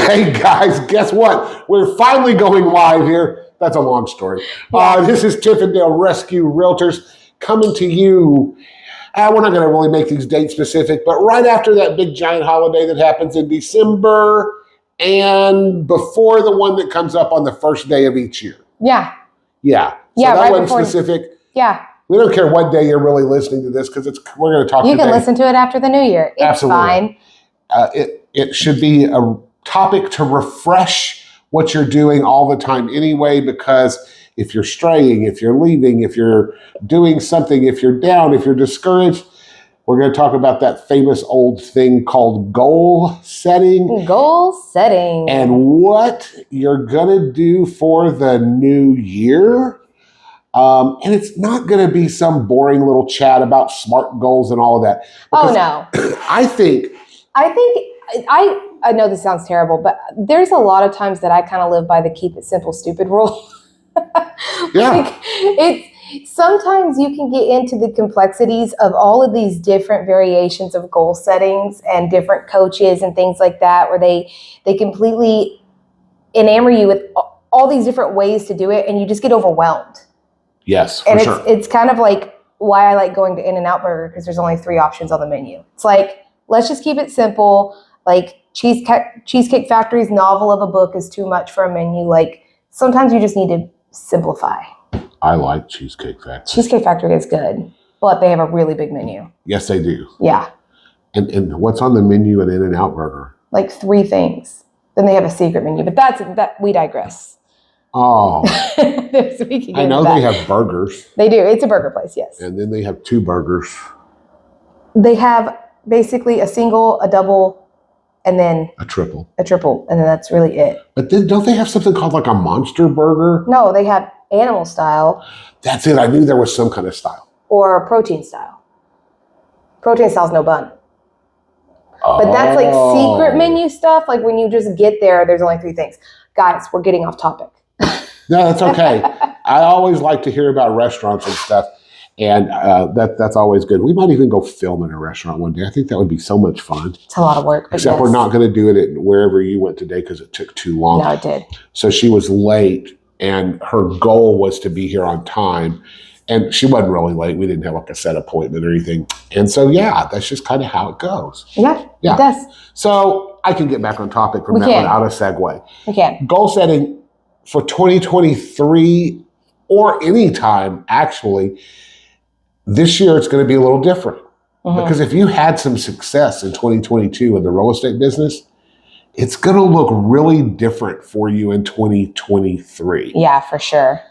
Hey guys, guess what? We're finally going live here. That's a long story. This is Tiffindale Rescue Realtors coming to you. We're not going to really make these dates specific, but right after that big giant holiday that happens in December and before the one that comes up on the first day of each year. Yeah. So that right wasn't specific. Yeah. We don't care what day you're really listening to this because we're going to talk. You can listen to it after the new year. It's Absolutely. Fine. It should be a topic to refresh what you're doing all the time anyway, because if you're straying, if you're leaving, if you're doing something, if you're down, if you're discouraged, we're going to talk about that famous old thing called goal setting. Goal setting. And what you're going to do for the new year. And it's not going to be some boring little chat about SMART goals and all of that. Oh, no. I know this sounds terrible, but there's a lot of times that I kind of live by the keep it simple, stupid rule. Yeah. Sometimes you can get into the complexities of all of these different variations of goal settings and different coaches and things like that, where they completely enamor you with all these different ways to do it, and you just get overwhelmed. Yes, for sure. It's kind of like why I like going to In-N-Out Burger, because there's only 3 options on the menu. It's like, let's just keep it simple. Like Cheesecake Factory's novel of a book is too much for a menu. Like sometimes you just need to simplify. I like Cheesecake Factory. Cheesecake Factory is good, but they have a really big menu. Yes, they do. Yeah. And what's on the menu at In-N-Out Burger? Like 3 things. Then they have a secret menu, but we digress. Oh. I know they have burgers. They do. It's a burger place, yes. And then they have 2 burgers. They have basically a single, a double, and then a triple, and then that's really it. But then don't they have something called like a monster burger? No, they have animal style. That's it. I knew there was some kind of style. Or protein style. Protein style is no bun. But that's like secret menu stuff. Like when you just get there, there's only 3 things. Guys, we're getting off topic. No, that's okay. I always like to hear about restaurants and stuff. And that's always good. We might even go film in a restaurant one day. I think that would be so much fun. It's a lot of work. Except we're not going to do it at wherever you went today because it took too long. No, it did. So she was late, and her goal was to be here on time. And she wasn't really late. We didn't have like a set appointment or anything. And so, yeah, that's just kind of how it goes. Yeah, it does. So I can get back on topic from that without a segue. We can. Goal setting for 2023 or any time, actually, this year it's going to be a little different. Mm-hmm. Because if you had some success in 2022 in the real estate business, it's going to look really different for you in 2023. Yeah, for sure.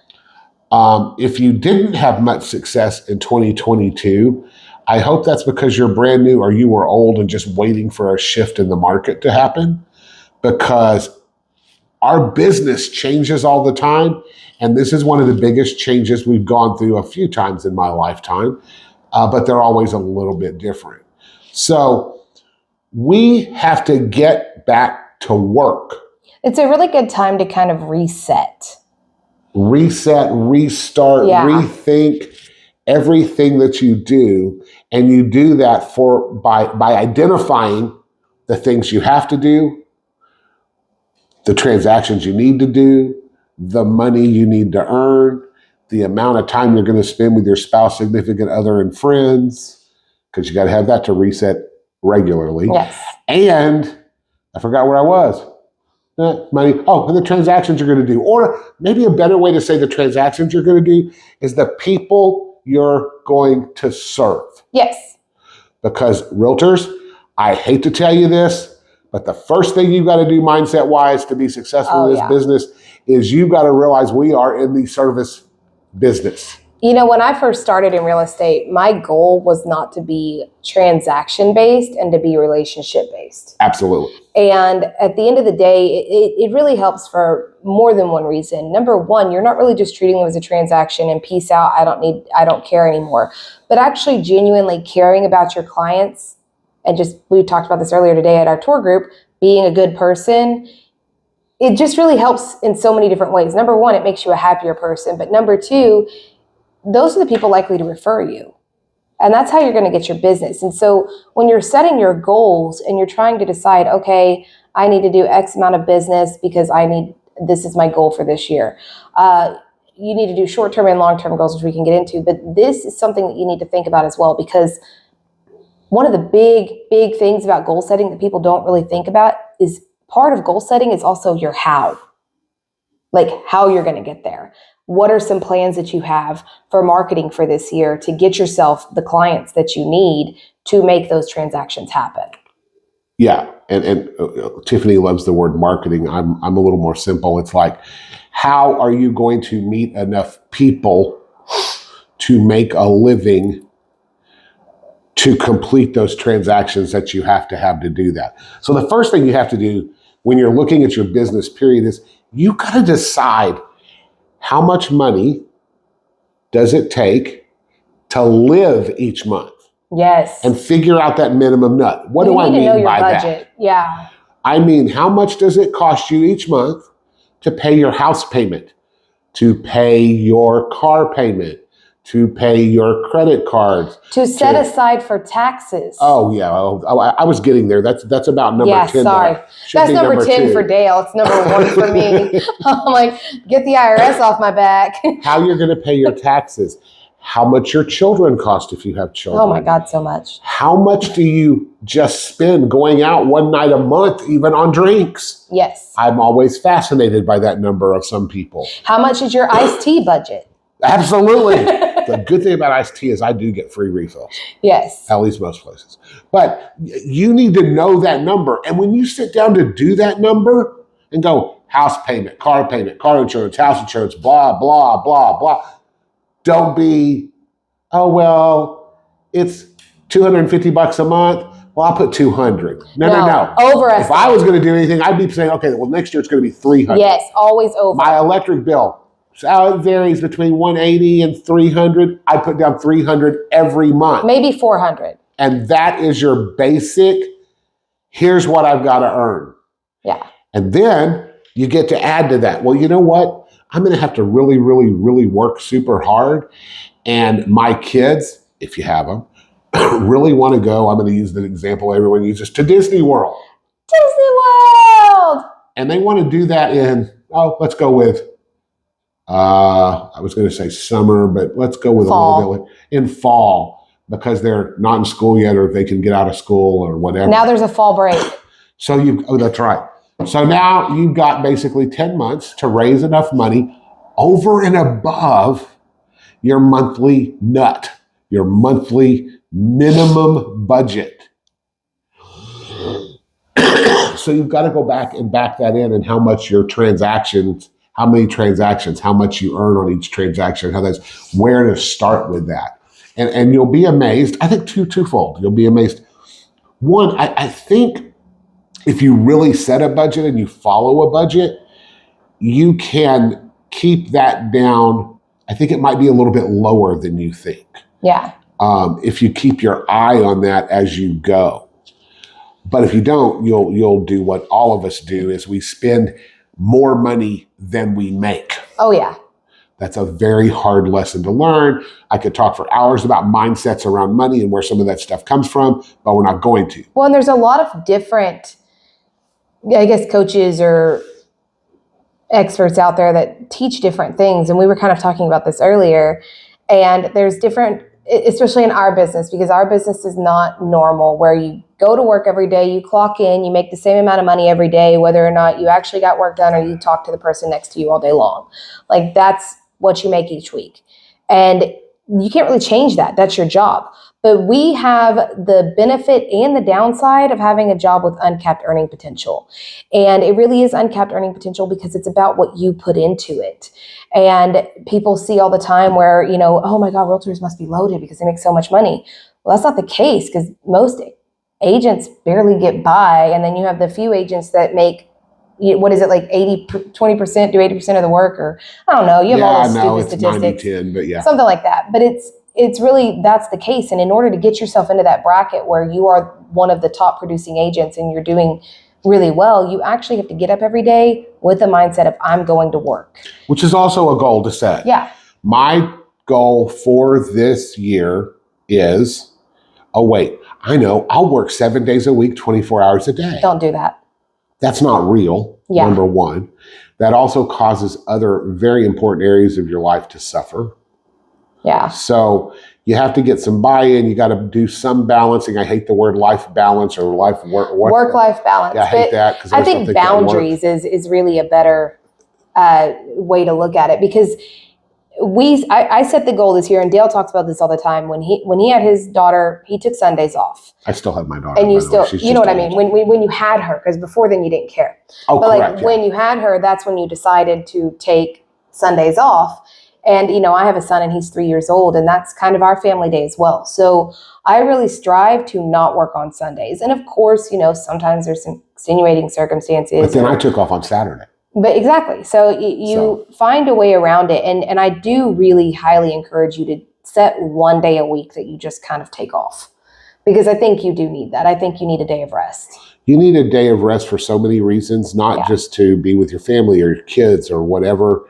If you didn't have much success in 2022, I hope that's because you're brand new or you were old and just waiting for a shift in the market to happen. Because our business changes all the time. And this is one of the biggest changes we've gone through a few times in my lifetime. But they're always a little bit different. So we have to get back to work. It's a really good time to kind of reset. Restart, rethink everything that you do. And you do that by identifying the things you have to do, the transactions you need to do, the money you need to earn, the amount of time you're going to spend with your spouse, significant other, and friends, because you got to have that to reset regularly. Yes. And I forgot where I was. Money. Oh, and the transactions you're going to do. Or maybe a better way to say the transactions you're going to do is the people you're going to serve. Yes. Because realtors, I hate to tell you this, but the first thing you've got to do mindset-wise to be successful in this business is you've got to realize we are in the service business. You know, when I first started in real estate, my goal was not to be transaction-based and to be relationship-based. Absolutely. And at the end of the day, it really helps for more than one reason. Number one, you're not really just treating them as a transaction and peace out, I don't care anymore. But actually genuinely caring about your clients, and just, we talked about this earlier today at our tour group, being a good person, it just really helps in so many different ways. Number one, it makes you a happier person. But number two, those are the people likely to refer you And that's how you're going to get your business. And so when you're setting your goals and you're trying to decide, okay, I need to do X amount of business because this is my goal for this year. You need to do short-term and long-term goals, which we can get into, but this is something that you need to think about as well, because one of the big things about goal setting that people don't really think about is part of goal setting is also your how, like how you're going to get there. What are some plans that you have for marketing for this year to get yourself the clients that you need to make those transactions happen? Yeah, and Tiffany loves the word marketing. I'm a little more simple. It's like, how are you going to meet enough people to make a living to complete those transactions that you have to do that? So the first thing you have to do when you're looking at your business period is you got to decide how much money does it take to live each month. Yes. And figure out that minimum nut. What do I mean by that? Yeah. I mean, how much does it cost you each month to pay your house payment, to pay your car payment, to pay your credit cards, to set aside for taxes? Oh yeah, I was getting there. That's about number 10. Sorry, that's number 10 for Dale. It's number 1 for me. I'm like, get the IRS off my back. How you're going to pay your taxes? How much your children cost if you have children? Oh my God, so much. How much do you just spend going out one night a month, even on drinks? Yes. I'm always fascinated by that number of some people. How much is your iced tea budget? Absolutely. The good thing about iced tea is I do get free refills. Yes. At least most places. But you need to know that number. And when you sit down to do that number and go, house payment, car insurance, house insurance, blah, blah, blah, blah. Don't be, oh, well, it's $250 a month. Well, I'll put 200. No. Overestimate. If I was going to do anything, I'd be saying, okay, well, next year it's going to be 300. Yes, always over. My electric bill, so it varies between 180 and 300. I put down 300 every month. Maybe 400. And that is your basic, here's what I've got to earn. Yeah. And then you get to add to that. Well, you know what? I'm going to have to really, really, really work super hard. And my kids, if you have them, really want to go, I'm going to use the example everyone uses, to Disney World. Disney World! And they want to do that in, let's go with, I was going to say summer, but let's go with fall. A little bit in fall, because they're not in school yet, or they can get out of school or whatever. Now there's a fall break. So that's right. So now you've got basically 10 months to raise enough money over and above your monthly nut, your monthly minimum budget. So you've got to go back and back that in, and how much your transactions, how many transactions, how much you earn on each transaction, where to start with that. And you'll be amazed. I think twofold. You'll be amazed. One, I think if you really set a budget and you follow a budget, you can keep that down. I think it might be a little bit lower than you think. Yeah. If you keep your eye on that as you go. But if you don't, you'll do what all of us do, is we spend more money than we make. Oh yeah. That's a very hard lesson to learn. I could talk for hours about mindsets around money and where some of that stuff comes from, but we're not going to. Well, and there's a lot of different, I guess, coaches or experts out there that teach different things. And we were kind of talking about this earlier. And there's different, especially in our business, because our business is not normal, where you go to work every day, you clock in, you make the same amount of money every day, whether or not you actually got work done or you talk to the person next to you all day long. Like, that's what you make each week. And you can't really change that. That's your job. But we have the benefit and the downside of having a job with uncapped earning potential. And it really is uncapped earning potential because it's about what you put into it. And people see all the time where, oh my God, realtors must be loaded because they make so much money. Well, that's not the case, because most agents barely get by. And then you have the few agents that make, what is it, like 20% do 80% of the work, or I don't know. You have all those stupid statistics. 90-10, but yeah. Something like that. But it's really, that's the case. And in order to get yourself into that bracket where you are one of the top producing agents and you're doing really well, you actually have to get up every day with the mindset of, I'm going to work. Which is also a goal to set. Yeah. My goal for this year is, oh, wait, I know, I'll work 7 days a week, 24 hours a day. Don't do that. That's not real, Yeah. number one. That also causes other very important areas of your life to suffer. Yeah. So you have to get some buy-in. You got to do some balancing. I hate the word life balance or Work-life balance. Yeah, I hate that because I think boundaries is really a better way to look at it, because I set the goal this year, and Dale talks about this all the time. When he had his daughter, he took Sundays off. I still have my daughter. And you still, you know what I mean? When you had her, because before then you didn't care. Oh, but correct, when you had her, that's when you decided to take Sundays off. And, I have a son and he's 3 years old, and that's kind of our family day as well. So I really strive to not work on Sundays. And of course, sometimes there's some extenuating circumstances. But then I took off on Saturday. But exactly. So you find a way around it. And I do really highly encourage you to set one day a week that you just kind of take off, because I think you do need that. I think you need a day of rest. You need a day of rest for so many reasons, not just to be with your family or your kids or whatever,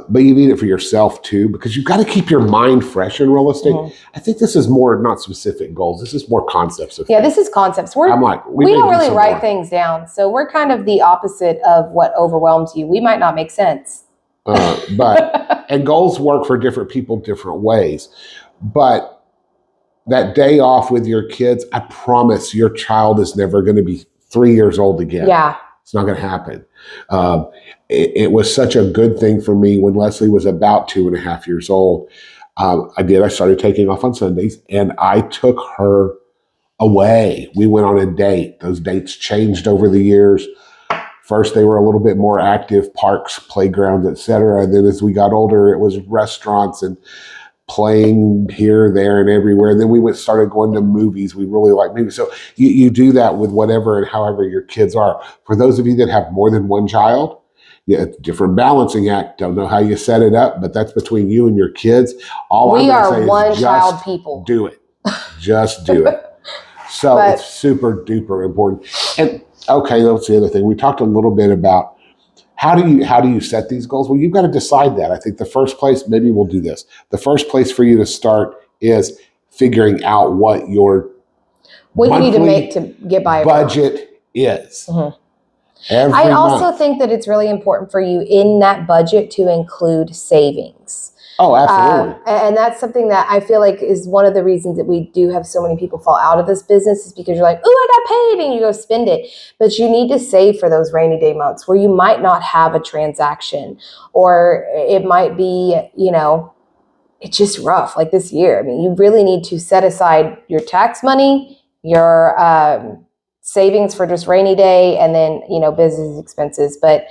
but you need it for yourself too, because you've got to keep your mind fresh in real estate. Mm-hmm. I think this is more not specific goals. This is more concepts. This is concepts. We don't really write things down. So we're kind of the opposite of what overwhelms you. We might not make sense. And goals work for different people different ways. But that day off with your kids, I promise your child is never going to be 3 years old again. Yeah. It's not going to happen. It was such a good thing for me when Leslie was about 2.5 years old. I started taking off on Sundays, and I took her away. We went on a date. Those dates changed over the years. First, they were a little bit more active, parks, playgrounds, etc. And then as we got older, it was restaurants and playing here, there, and everywhere. And then we started going to movies. We really like movies. So you do that with whatever and however your kids are. For those of you that have more than one child, it's a different balancing act. Don't know how you set it up, but that's between you and your kids. We are one child people. Do it. Just do it. So it's super duper important. And okay, that's the other thing. We talked a little bit about how do you set these goals? Well, you've got to decide that. I think the first place, maybe we'll do this. The first place for you to start is figuring out what your you need to make to get by budget is. Mm-hmm. I also think that it's really important for you in that budget to include savings. Oh, absolutely. And that's something that I feel like is one of the reasons that we do have so many people fall out of this business, is because you're like, oh, I got paid, and you go spend it. But you need to save for those rainy day months where you might not have a transaction, or it might be, it's just rough like this year. I mean, you really need to set aside your tax money, your savings for just rainy day, and then, business expenses. But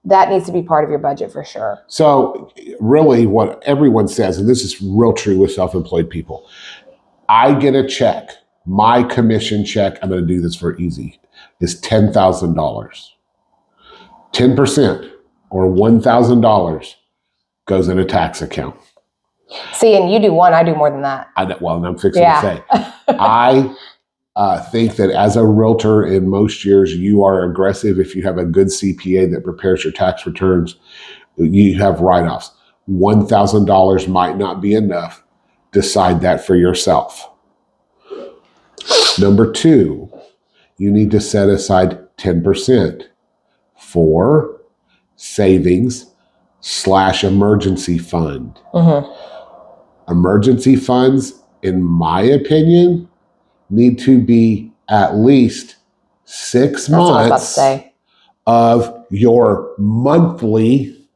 that needs to be part of your budget for sure. So really what everyone says, and this is real true with self-employed people, I get a check, my commission check, I'm going to do this for easy, is $10,000. 10% or $1,000 goes in a tax account. See, and you do one, I do more than that. And I'm fixing to say. I think that as a realtor in most years, you are aggressive. If you have a good CPA that prepares your tax returns, you have write-offs. $1,000 might not be enough. Decide that for yourself. Number two, you need to set aside 10% for savings / emergency fund. Mm-hmm. Emergency funds, in my opinion, need to be at least 6 months of your monthly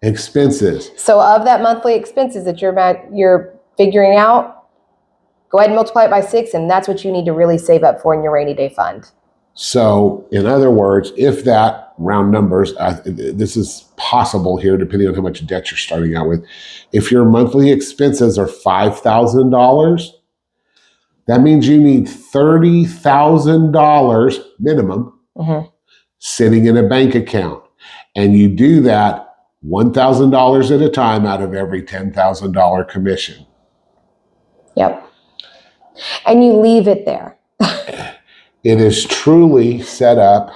expenses. So of that monthly expenses that you're figuring out, go ahead and multiply it by 6, and that's what you need to really save up for in your rainy day fund. So in other words, if that, round numbers, this is possible here depending on how much debt you're starting out with. If your monthly expenses are $5,000, that means you need $30,000 minimum sitting in a bank account. And you do that $1,000 at a time out of every $10,000 commission. Yep. And you leave it there. It is truly set up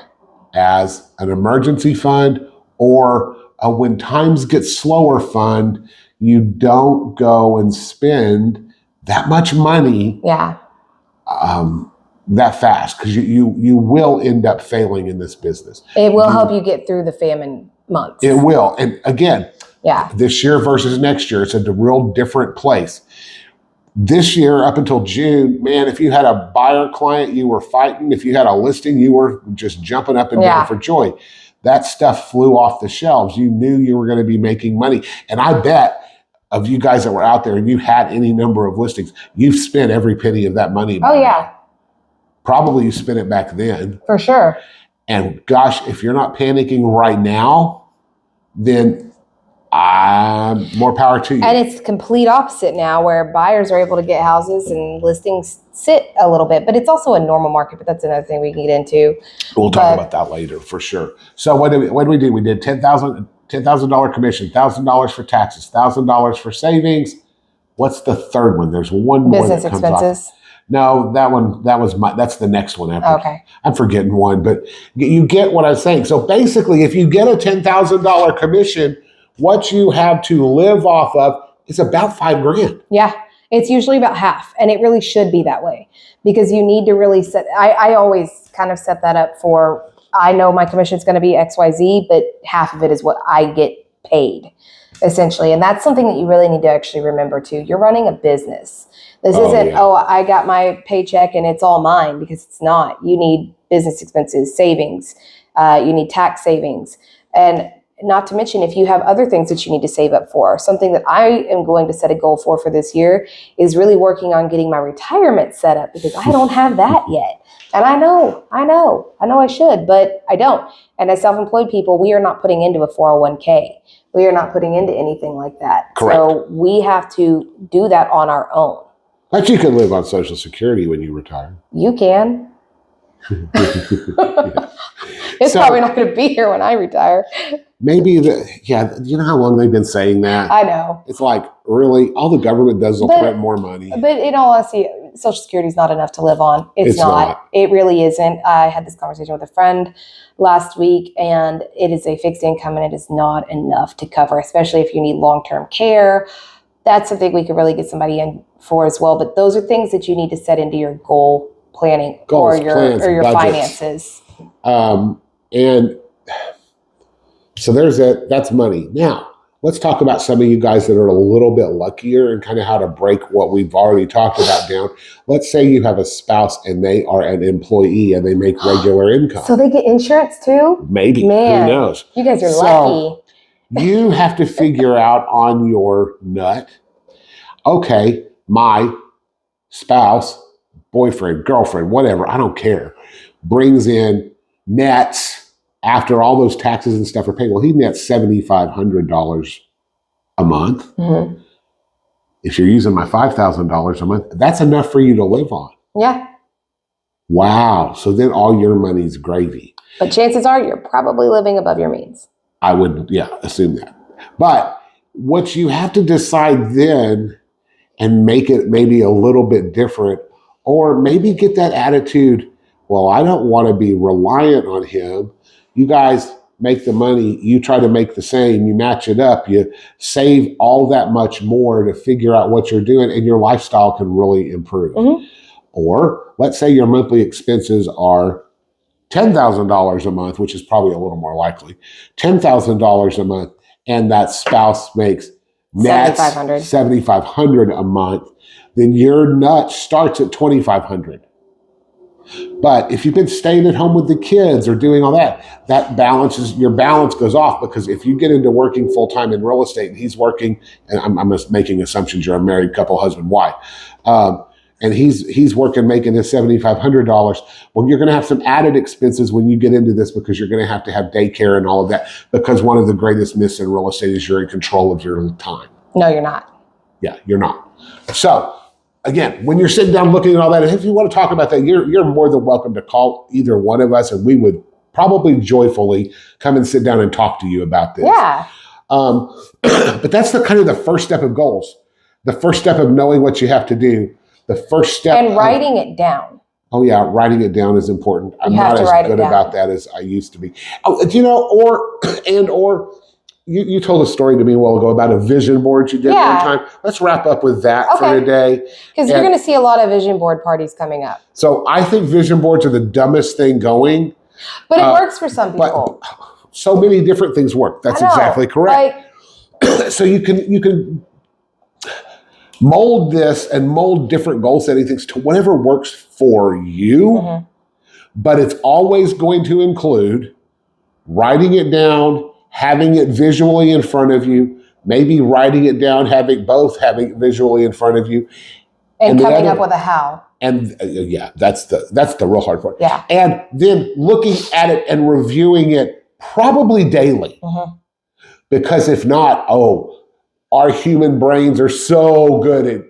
as an emergency fund or a when times get slower fund. You don't go and spend that much money Yeah. that fast, because you will end up failing in this business. It will help you get through the famine months. It will. And again, Yeah. this year versus next year, it's a real different place. This year, up until June, man, if you had a buyer client, you were fighting. If you had a listing, you were just jumping up and down for joy. That stuff flew off the shelves. You knew you were going to be making money. And I bet of you guys that were out there and you had any number of listings, you've spent every penny of that money. Oh, yeah. Probably you spent it back then. For sure. And gosh, if you're not panicking right now, then more power to you. And it's complete opposite now, where buyers are able to get houses and listings sit a little bit. But it's also a normal market, but that's another thing we can get into. We'll talk about that later for sure. So what did we do? We did $10,000 commission, $1,000 for taxes, $1,000 for savings. What's the third one? There's one more. Business expenses. No, that's the next one after. Okay. I'm forgetting one, but you get what I'm saying. So basically, if you get a $10,000 commission, what you have to live off of is about $5,000. Yeah, it's usually about half, and it really should be that way, because you need to really set. I always kind of set that up for, I know my commission is going to be XYZ, but half of it is what I get paid, essentially. And that's something that you really need to actually remember too. You're running a business. This isn't, I got my paycheck and it's all mine, because it's not. You need business expenses, savings, you need tax savings. And not to mention, if you have other things that you need to save up for. Something that I am going to set a goal for this year is really working on getting my retirement set up, because I don't have that yet. And I know I should, but I don't. And as self-employed people, we are not putting into a 401k. We are not putting into anything like that. Correct. So we have to do that on our own. But you can live on Social Security when you retire. You can. It's probably not going to be here when I retire. Maybe, you know how long they've been saying that? I know. It's like, really, all the government does is print more money. But in all honesty, Social Security is not enough to live on. It's not. It really isn't. I had this conversation with a friend last week, and it is a fixed income, and it is not enough to cover, especially if you need long-term care. That's something we could really get somebody in for as well. But those are things that you need to set into your goal planning or your finances. And so that's money. Now, let's talk about some of you guys that are a little bit luckier and kind of how to break what we've already talked about down. Let's say you have a spouse and they are an employee and they make regular income. So they get insurance too? Maybe. Man, who knows? You guys are lucky. You have to figure out on your nut, okay, my spouse, boyfriend, girlfriend, whatever, I don't care, brings in nets after all those taxes and stuff are paid. Well, he nets $7,500 a month. Mm-hmm. If you're using my $5,000 a month, that's enough for you to live on. Yeah. Wow. So then all your money's gravy. But chances are you're probably living above your means. I would, assume that. But what you have to decide then and make it maybe a little bit different, or maybe get that attitude, well, I don't want to be reliant on him. You guys make the money, you try to make the same, you match it up, you save all that much more to figure out what you're doing, and your lifestyle can really improve. Mm-hmm. Or let's say your monthly expenses are $10,000 a month, which is probably a little more likely, $10,000 a month, and that spouse makes nets $7,500 a month, then your nut starts at $2,500. But if you've been staying at home with the kids or doing all that, your balance goes off, because if you get into working full time in real estate and he's working, and I'm just making assumptions, you're a married couple, husband, wife, and he's working, making his $7,500. Well, you're going to have some added expenses when you get into this, because you're going to have daycare and all of that, because one of the greatest myths in real estate is you're in control of your time. No, you're not. Yeah, you're not. So again, when you're sitting down looking at all that, if you want to talk about that, you're more than welcome to call either one of us, and we would probably joyfully come and sit down and talk to you about this. Yeah. But that's the first step of goals. The first step of knowing what you have to do. The first step. And writing it down. Oh yeah, writing it down is important. I'm not as good about that as I used to be. Oh, or you told a story to me a while ago about a vision board you did one time. Let's wrap up with that for today. Because you're going to see a lot of vision board parties coming up. So I think vision boards are the dumbest thing going. But it works for some people. So many different things work. That's exactly correct. So you can mold this and mold different goal setting things to whatever works for you. But it's always going to include writing it down, having it visually in front of you, maybe writing it down, having it visually in front of you. And coming up with a how. And that's the real hard part. Yeah. And then looking at it and reviewing it probably daily. Because if not, our human brains are so good at,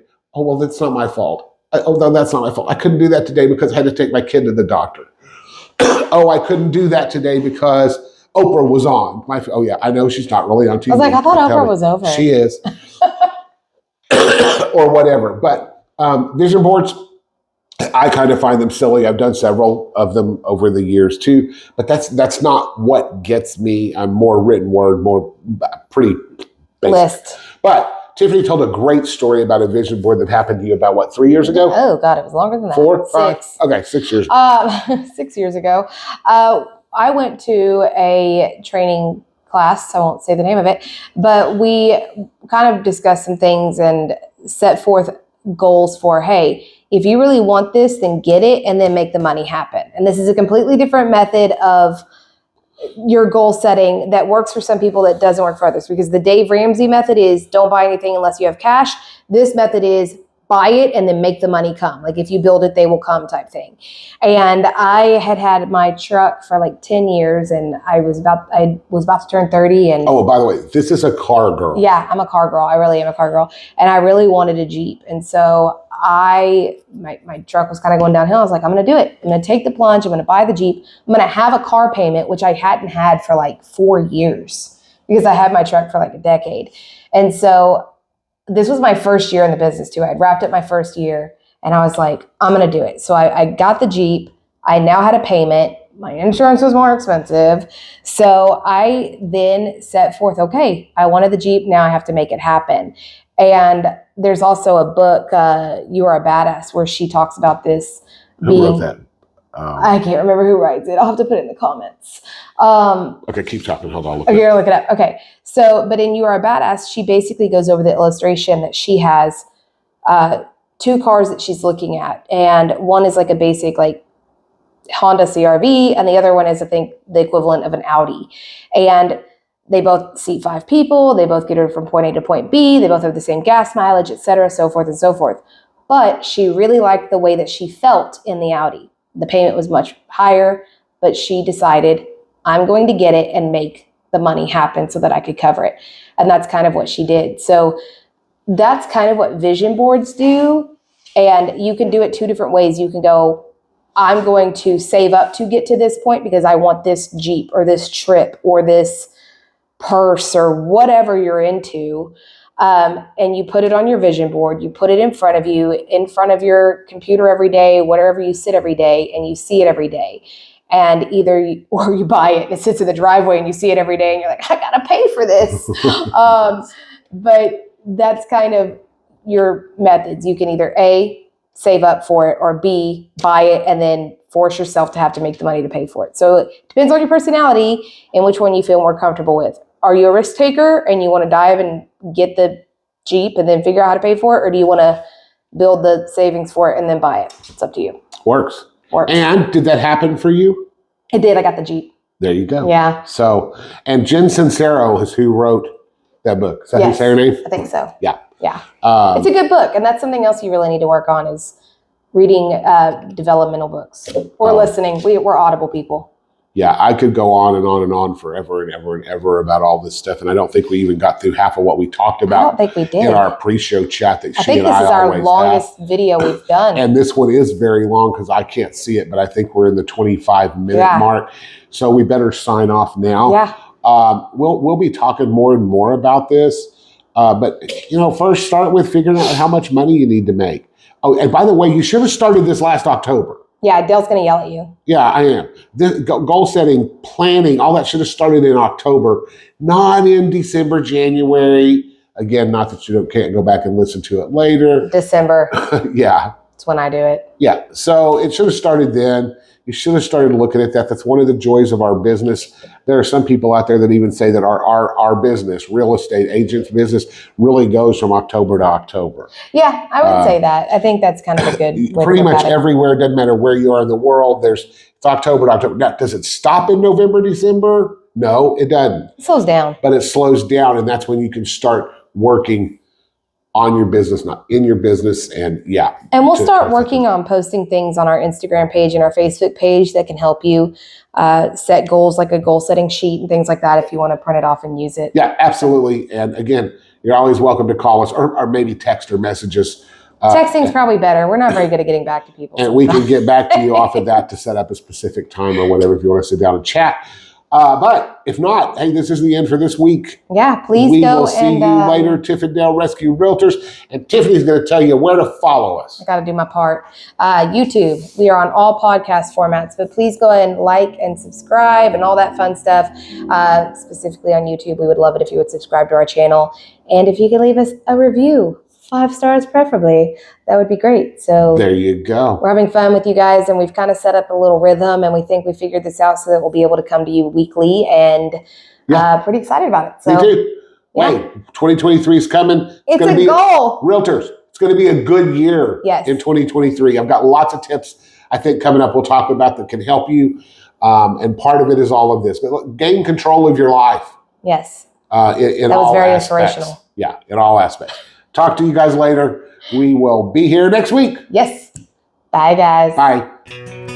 that's not my fault. No, that's not my fault. I couldn't do that today because I had to take my kid to the doctor. I couldn't do that today because Oprah was on. I know she's not really on TV. I was like, I thought Oprah was over. She is. Or whatever. But vision boards, I kind of find them silly. I've done several of them over the years too, but that's not what gets me. I'm more written word, more pretty basic. List. But Tiffany told a great story about a vision board that happened to you about 3 years ago? Oh God, it was longer than that. 4, 5? Okay, 6 years. 6 years ago. I went to a training class. I won't say the name of it, but we kind of discussed some things and set forth goals for, hey, if you really want this, then get it and then make the money happen. And this is a completely different method of your goal setting that works for some people that doesn't work for others, because the Dave Ramsey method is don't buy anything unless you have cash. This method is buy it and then make the money come. Like if you build it, they will come type thing. And I had my truck for like 10 years and I was about to turn 30. And by the way, this is a car girl. Yeah, I'm a car girl. I really am a car girl. And I really wanted a Jeep. And so my truck was kind of going downhill. I was like, I'm going to do it. I'm going to take the plunge. I'm going to buy the Jeep. I'm going to have a car payment, which I hadn't had for like 4 years because I had my truck for like a decade. And so this was my first year in the business too. I had wrapped up my first year and I was like, I'm going to do it. So I got the Jeep. I now had a payment. My insurance was more expensive. So I then set forth, okay, I wanted the Jeep. Now I have to make it happen. And there's also a book, You Are a Badass, where she talks about this. Who wrote that? I can't remember who writes it. I'll have to put it in the comments. Okay, keep talking. Hold on. Look it up. Okay. So, but in You Are a Badass, she basically goes over the illustration that she has 2 cars that she's looking at. And one is like a basic like Honda CRV, and the other one is, I think, the equivalent of an Audi. And they both seat 5 people. They both get her from point A to point B. They both have the same gas mileage, et cetera, so forth and so forth. But she really liked the way that she felt in the Audi. The payment was much higher, but she decided, I'm going to get it and make the money happen so that I could cover it. And that's kind of what she did. So that's kind of what vision boards do. And you can do it 2 different ways. You can go, I'm going to save up to get to this point because I want this Jeep or this trip or this purse or whatever you're into. And you put it on your vision board, you put it in front of you, in front of your computer every day, wherever you sit every day, and you see it every day. And either you buy it and it sits in the driveway and you see it every day and you're like, I gotta pay for this. But that's kind of your methods. You can either A, save up for it, or B, buy it and then force yourself to have to make the money to pay for it. So it depends on your personality and which one you feel more comfortable with. Are you a risk taker and you want to dive and get the Jeep and then figure out how to pay for it? Or do you want to build the savings for it and then buy it? It's up to you. Works. And did that happen for you? It did. I got the Jeep. There you go. Yeah. So, and Jen Sincero is who wrote that book. Is that how you say her name? I think so. Yeah. Yeah. It's a good book. And that's something else you really need to work on is reading developmental books or listening. We're Audible people. Yeah, I could go on and on and on forever and ever and ever about all this stuff. And I don't think we even got through half of what we talked about. I don't think we did. In our pre-show chat that she and I always have. I think this is our longest video we've done. And this one is very long because I can't see it, but I think we're in the 25-minute mark. So we better sign off now. Yeah. We'll be talking more and more about this. But, first start with figuring out how much money you need to make. Oh, and by the way, you should have started this last October. Yeah, Dale's going to yell at you. Yeah, I am. This, goal setting, planning, all that should have started in October, not in December, January. Again, not that you can't go back and listen to it later. December. Yeah. That's when I do it. Yeah. So it should have started then. You should have started looking at that. That's one of the joys of our business. There are some people out there that even say that our business, real estate agents business, really goes from October to October. Yeah, I would say that. I think that's kind of a good way Pretty to look much at it. everywhere, doesn't matter where you are in the world, it's October to October. Now, does it stop in November, December? No, it doesn't. It slows down. But it slows down, and that's when you can start working on your business, not in your business. And yeah. And we'll start working on posting things on our Instagram page and our Facebook page that can help you set goals, like a goal setting sheet and things like that if you want to print it off and use it. Yeah, absolutely. And again, you're always welcome to call us or maybe text or message us. Texting's probably better. We're not very good at getting back to people. And we can get back to you off of that to set up a specific time or whatever if you want to sit down and chat. But if not, hey, this is the end for this week. Yeah, please we go. will see you later, Tiffindale Rescue Realtors. And Tiffany's going to tell you where to follow us. I got to do my part. YouTube. We are on all podcast formats, but please go ahead and like and subscribe and all that fun stuff. Specifically on YouTube, we would love it if you would subscribe to our channel. And if you could leave us a review, 5 stars preferably, that would be great. So there you go. We're having fun with you guys, and we've kind of set up a little rhythm, and we think we figured this out so that we'll be able to come to you weekly, and pretty excited about it. So, me too. Yeah. Hey, 2023 is coming. It's a goal. Realtors. It's going to be a good year in 2023. I've got lots of tips I think coming up we'll talk about that can help you. And part of it is all of this. But look, gain control of your life. Yes. In that was all very aspects. inspirational. Yeah, in all aspects. Talk to you guys later. We will be here next week. Yes. Bye, guys. Bye.